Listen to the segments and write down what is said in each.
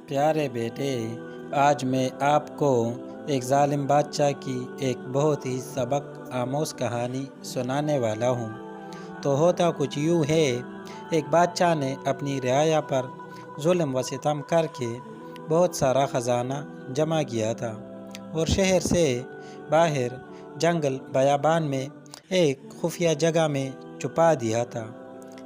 پیارے بیٹے، آج میں آپ کو ایک ظالم بادشاہ کی ایک بہت ہی سبق آموز کہانی سنانے والا ہوں۔ تو ہوتا کچھ یوں ہے، ایک بادشاہ نے اپنی رعایا پر ظلم و ستم کر کے بہت سارا خزانہ جمع کیا تھا اور شہر سے باہر جنگل بیابان میں ایک خفیہ جگہ میں چھپا دیا تھا۔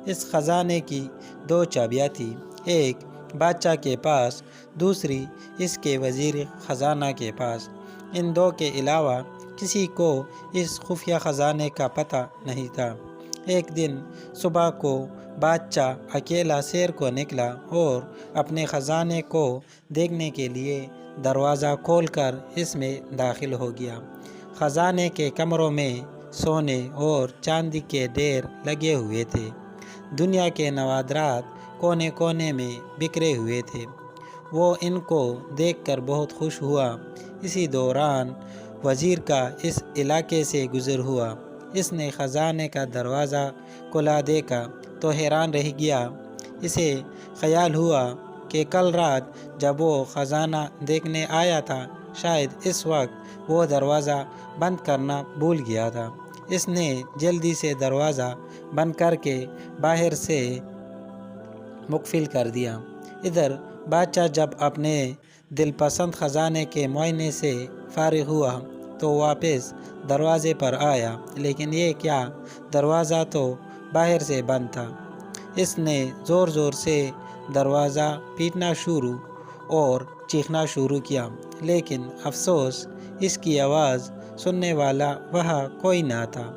اس خزانے کی دو چابیاں تھیں، ایک بادشاہ کے پاس، دوسری اس کے وزیر خزانہ کے پاس۔ ان دو کے علاوہ کسی کو اس خفیہ خزانے کا پتہ نہیں تھا۔ ایک دن صبح کو بادشاہ اکیلا سیر کو نکلا اور اپنے خزانے کو دیکھنے کے لیے دروازہ کھول کر اس میں داخل ہو گیا۔ خزانے کے کمروں میں سونے اور چاندی کے ڈھیر لگے ہوئے تھے۔ دنیا کے نوادرات کونے کونے میں بکھرے ہوئے تھے۔ وہ ان کو دیکھ کر بہت خوش ہوا۔ اسی دوران وزیر کا اس علاقے سے گزر ہوا۔ اس نے خزانے کا دروازہ کھلا دیکھا تو حیران رہ گیا۔ اسے خیال ہوا کہ کل رات جب وہ خزانہ دیکھنے آیا تھا، شاید اس وقت وہ دروازہ بند کرنا بھول گیا تھا۔ اس نے جلدی سے دروازہ بند کر کے باہر سے مقفل کر دیا۔ ادھر بادشاہ جب اپنے دل پسند خزانے کے معائنے سے فارغ ہوا تو واپس دروازے پر آیا، لیکن یہ کیا، دروازہ تو باہر سے بند تھا۔ اس نے زور زور سے دروازہ پیٹنا شروع اور چیخنا شروع کیا، لیکن افسوس اس کی آواز سننے والا وہاں کوئی نہ تھا۔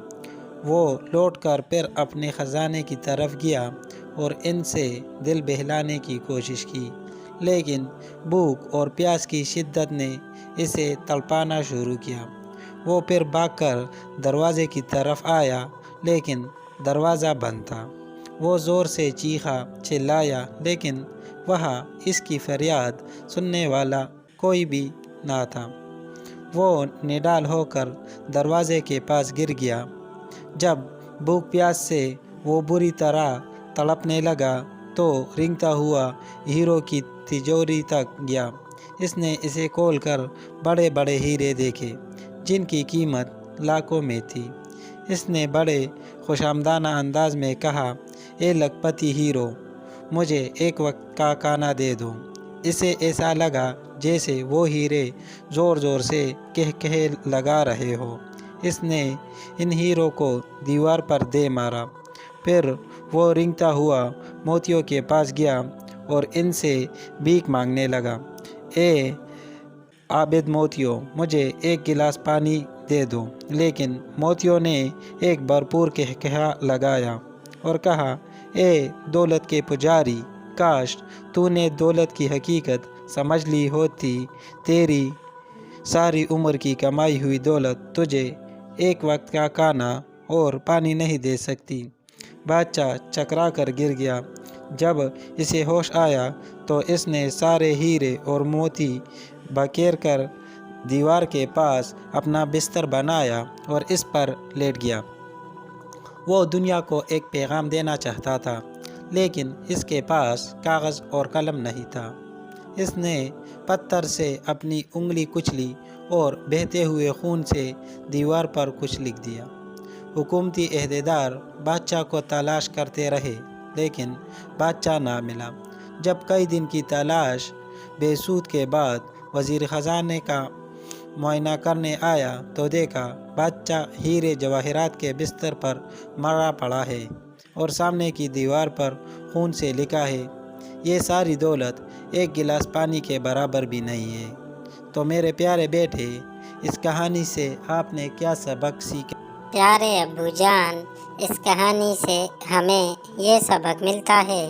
وہ لوٹ کر پھر اپنے خزانے کی طرف گیا اور ان سے دل بہلانے کی کوشش کی، لیکن بھوک اور پیاس کی شدت نے اسے تڑپانا شروع کیا۔ وہ پھر بھاگ کر دروازے کی طرف آیا، لیکن دروازہ بند تھا۔ وہ زور سے چیخا، چلایا، لیکن وہاں اس کی فریاد سننے والا کوئی بھی نہ تھا۔ وہ نڈال ہو کر دروازے کے پاس گر گیا۔ جب بھوک پیاس سے وہ بری طرح تڑپنے لگا تو رینگتا ہوا ہیروں کی تجوری تک گیا۔ اس نے اسے کھول کر بڑے بڑے ہیرے دیکھے جن کی قیمت لاکھوں میں تھی۔ اس نے بڑے خوشامدانہ انداز میں کہا، اے لکھپتی ہیرو، مجھے ایک وقت کا کھانا دے دو۔ اسے ایسا لگا جیسے وہ ہیرے زور زور سے کہے لگا رہے ہو۔ اس نے ان ہیروں کو دیوار پر دے مارا۔ پھر وہ رینگتا ہوا موتیوں کے پاس گیا اور ان سے بھیک مانگنے لگا، اے عابد موتیوں، مجھے ایک گلاس پانی دے دو۔ لیکن موتیوں نے ایک بھرپور کہا لگایا اور کہا، اے دولت کے پجاری، کاش تو نے دولت کی حقیقت سمجھ لی ہوتی۔ تیری ساری عمر کی کمائی ہوئی دولت تجھے ایک وقت کا کھانا اور پانی نہیں دے سکتی۔ بادشاہ چکرا کر گر گیا۔ جب اسے ہوش آیا تو اس نے سارے ہیرے اور موتی بکھیر کر دیوار کے پاس اپنا بستر بنایا اور اس پر لیٹ گیا۔ وہ دنیا کو ایک پیغام دینا چاہتا تھا، لیکن اس کے پاس کاغذ اور قلم نہیں تھا۔ اس نے پتھر سے اپنی انگلی کچلی اور بہتے ہوئے خون سے دیوار پر کچھ لکھ دیا۔ حکومتی عہدیدار بادشاہ کو تلاش کرتے رہے، لیکن بادشاہ نہ ملا۔ جب کئی دن کی تلاش بے سود کے بعد وزیر خزانے کا معائنہ کرنے آیا تو دیکھا بادشاہ ہیرے جواہرات کے بستر پر مرا پڑا ہے اور سامنے کی دیوار پر خون سے لکھا ہے، یہ ساری دولت ایک گلاس پانی کے برابر بھی نہیں ہے۔ تو میرے پیارے بیٹے، اس کہانی سے آپ نے کیا سبق سیکھا؟ پیارے ابو جان، اس کہانی سے ہمیں یہ سبق ملتا ہے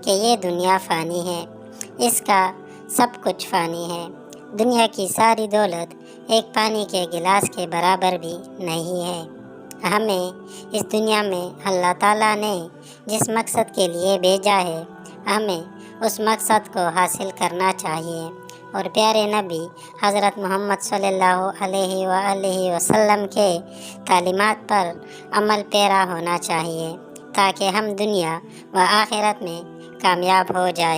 کہ یہ دنیا فانی ہے، اس کا سب کچھ فانی ہے۔ دنیا کی ساری دولت ایک پانی کے گلاس کے برابر بھی نہیں ہے۔ ہمیں اس دنیا میں اللہ تعالیٰ نے جس مقصد کے لیے بھیجا ہے، ہمیں اس مقصد کو حاصل کرنا چاہیے اور پیارے نبی حضرت محمد صلی اللہ علیہ وآلہ وسلم کے تعلیمات پر عمل پیرا ہونا چاہیے تاکہ ہم دنیا و آخرت میں کامیاب ہو جائیں۔